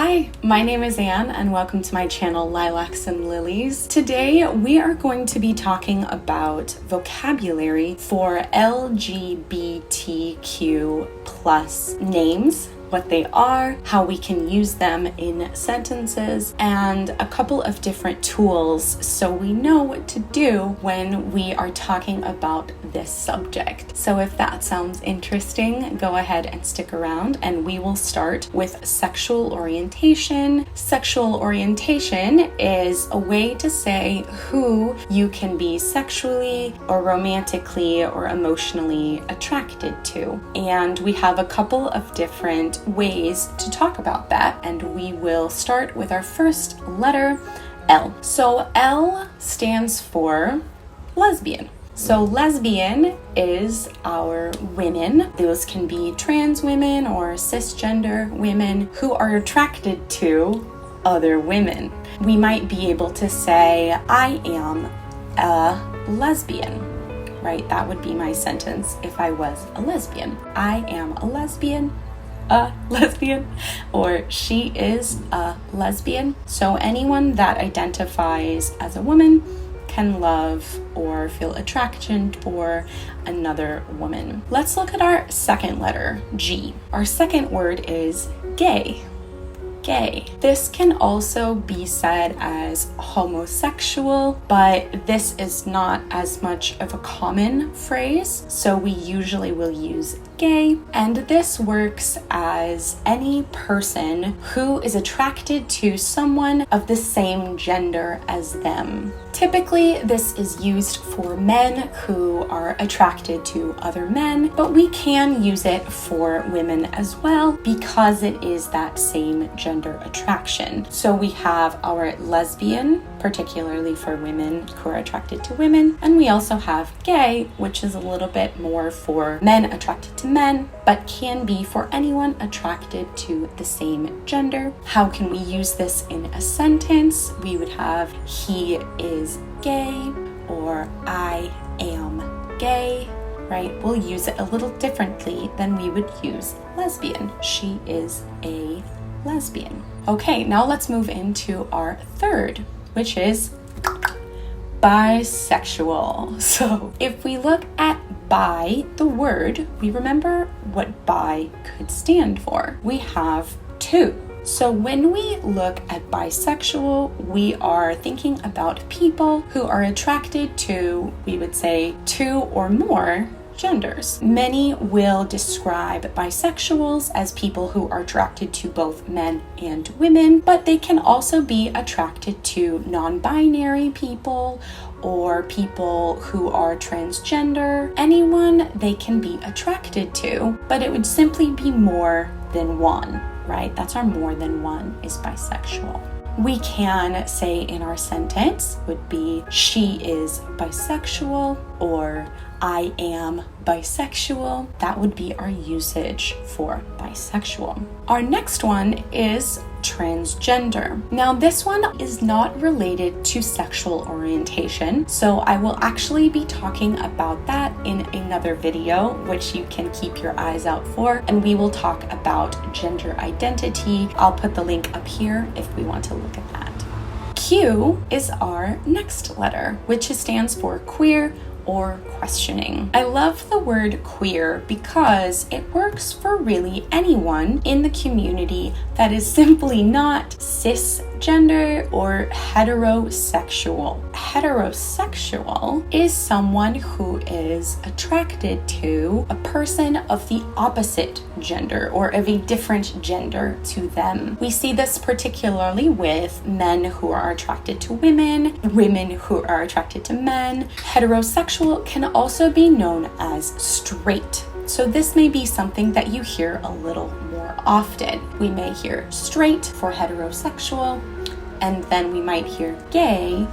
Hi, my name is Anne and welcome to my channel Lilacs and Lilies. Today we are going to be talking about vocabulary for LGBTQ plus names, what they are, how we can use them in sentences, and a couple of different tools so we know what to do when we are talking about this subject. So if that sounds interesting, go ahead and stick around and we will start with sexual orientation. Sexual orientation is a way to say who you can be sexually or romantically or emotionally attracted to. And we have a couple of different ways to talk about that, and we will start with our first letter, L. So L stands for lesbian. So lesbian is our women. Those can be trans women or cisgender women who are attracted to other women. We might be able to say, I am a lesbian, right? That would be my sentence if I was a lesbian. I am a lesbian, or she is a lesbian. So anyone that identifies as a woman can love or feel attraction for another woman. Let's look at our second letter, G. Our second word is gay. Gay. This can also be said as homosexual, but this is not as much of a common phrase, so we usually will use gay, and this works as any person who is attracted to someone of the same gender as them. Typically, this is used for men who are attracted to other men, but we can use it for women as well because it is that same gender attraction. So we have our lesbian, particularly for women who are attracted to women, and we also have gay, which is a little bit more for men attracted to men, but can be for anyone attracted to the same gender. How can we use this in a sentence? We would have he is gay or I am gay, right? We'll use it a little differently than we would use lesbian. She is a lesbian. Okay, now let's move into our third, which is bisexual. So if we look at bi, the word, we remember what bi could stand for. We have two. So when we look at bisexual, we are thinking about people who are attracted to, we would say, two or more genders. Many will describe bisexuals as people who are attracted to both men and women, but they can also be attracted to non-binary people or people who are transgender. Anyone they can be attracted to, but it would simply be more than one, right? That's our more than one is bisexual. We can say in our sentence would be she is bisexual or I am bisexual. That would be our usage for bisexual. Our next one is transgender. Now this one is not related to sexual orientation, so I will actually be talking about that in another video, which you can keep your eyes out for, and we will talk about gender identity. I'll put the link up here if we want to look at that. Q is our next letter, which stands for queer or questioning. I love the word queer because it works for really anyone in the community that is simply not cisgender or heterosexual. Heterosexual is someone who is attracted to a person of the opposite gender or of a different gender to them. We see this particularly with men who are attracted to women, women who are attracted to men. Heterosexual can also be known as straight. So this may be something that you hear a little more often. We may hear straight for heterosexual, and then we might hear gay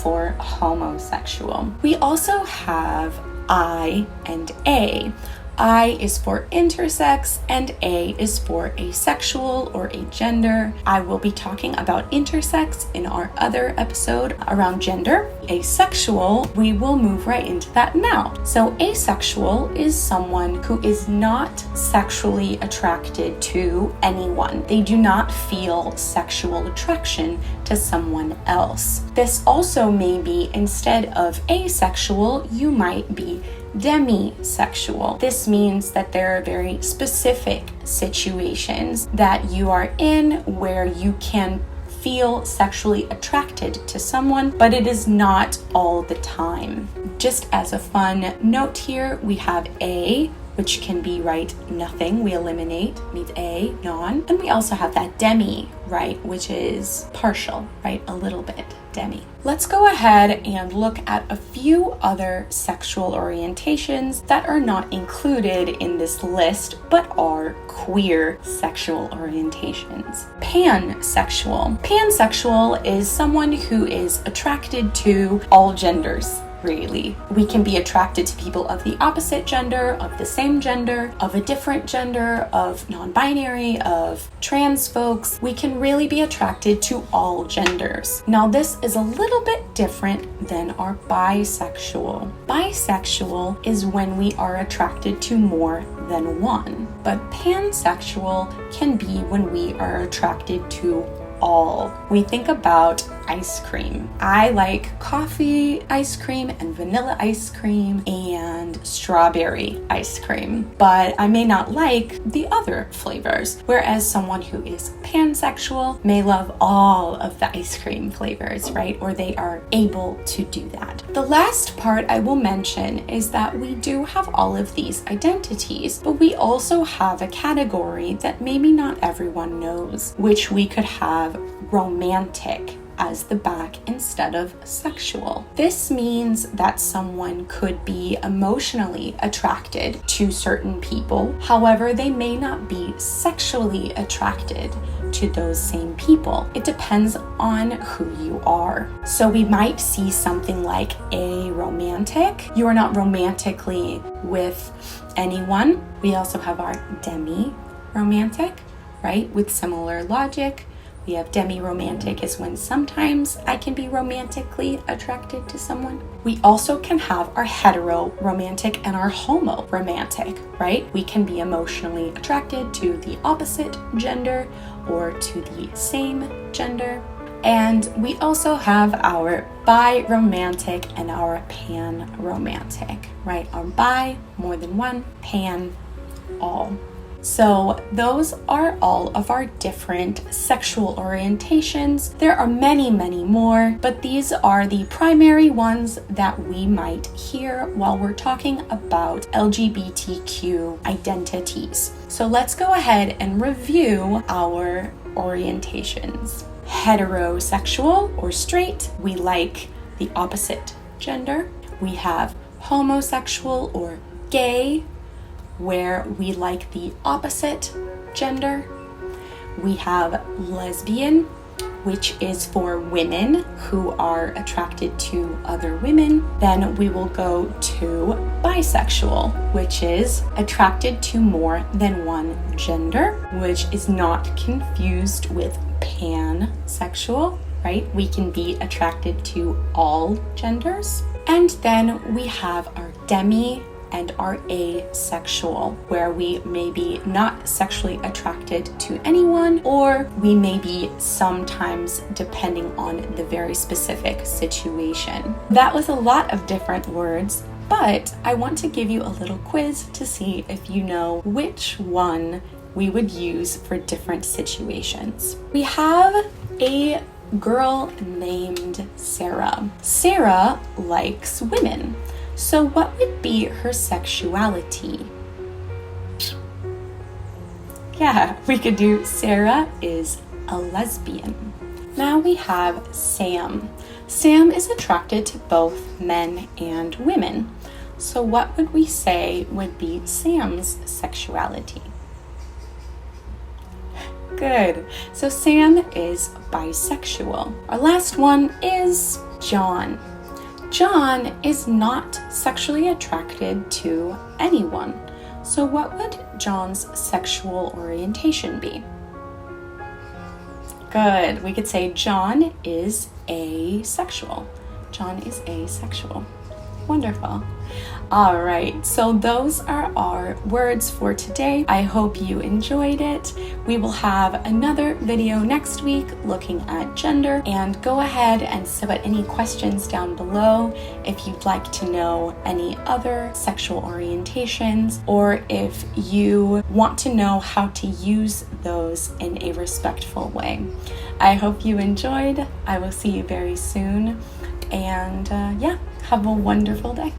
for homosexual. We also have I and A. I is for intersex, and A is for asexual or agender. I will be talking about intersex in our other episode around gender. Asexual, we will move right into that now. So asexual is someone who is not sexually attracted to anyone. They do not feel sexual attraction to someone else. This also may be, instead of asexual, you might be demisexual. This means that there are very specific situations that you are in where you can feel sexually attracted to someone, but it is not all the time. Just as a fun note here, we have A, which can be, right, nothing. We eliminate, means A, non. And we also have that demi, right, which is partial, right, a little bit, demi. Let's go ahead and look at a few other sexual orientations that are not included in this list, but are queer sexual orientations. Pansexual. Pansexual is someone who is attracted to all genders. Really. We can be attracted to people of the opposite gender, of the same gender, of a different gender, of non-binary, of trans folks. We can really be attracted to all genders. Now, this is a little bit different than our bisexual. Bisexual is when we are attracted to more than one, but pansexual can be when we are attracted to all. We think about ice cream. I like coffee ice cream and vanilla ice cream and strawberry ice cream, but I may not like the other flavors, whereas someone who is pansexual may love all of the ice cream flavors, right? Or they are able to do that. The last part I will mention is that we do have all of these identities, but we also have a category that maybe not everyone knows, which we could have romantic as the back instead of sexual. This means that someone could be emotionally attracted to certain people. However, they may not be sexually attracted to those same people. It depends on who you are. So we might see something like a romantic. You are not romantically with anyone. We also have our demi-romantic, right? With similar logic. We have demi-romantic is when sometimes I can be romantically attracted to someone. We also can have our hetero-romantic and our homo-romantic, right? We can be emotionally attracted to the opposite gender or to the same gender. And we also have our bi-romantic and our pan-romantic, right? Our bi, more than one, pan, all. So those are all of our different sexual orientations. There are many, many more, but these are the primary ones that we might hear while we're talking about LGBTQ identities. So let's go ahead and review our orientations. Heterosexual or straight, we like the opposite gender. We have homosexual or gay, where we like the opposite gender. We have lesbian, which is for women who are attracted to other women. Then we will go to bisexual, which is attracted to more than one gender, which is not confused with pansexual, right? We can be attracted to all genders. And then we have our demi and are asexual, where we may be not sexually attracted to anyone, or we may be sometimes, depending on the very specific situation. That was a lot of different words, but I want to give you a little quiz to see if you know which one we would use for different situations. We have a girl named Sarah. Sarah likes women. So what would be her sexuality? Yeah, we could do Sarah is a lesbian. Now we have Sam. Sam is attracted to both men and women. So what would we say would be Sam's sexuality? Good. So Sam is bisexual. Our last one is John. John is not sexually attracted to anyone. So what would John's sexual orientation be? Good. We could say John is asexual. John is asexual. Wonderful. All right, so those are our words for today. I hope you enjoyed it. We will have another video next week looking at gender, and go ahead and submit any questions down below if you'd like to know any other sexual orientations, or if you want to know how to use those in a respectful way. I hope you enjoyed. I will see you very soon, and yeah, have a wonderful day.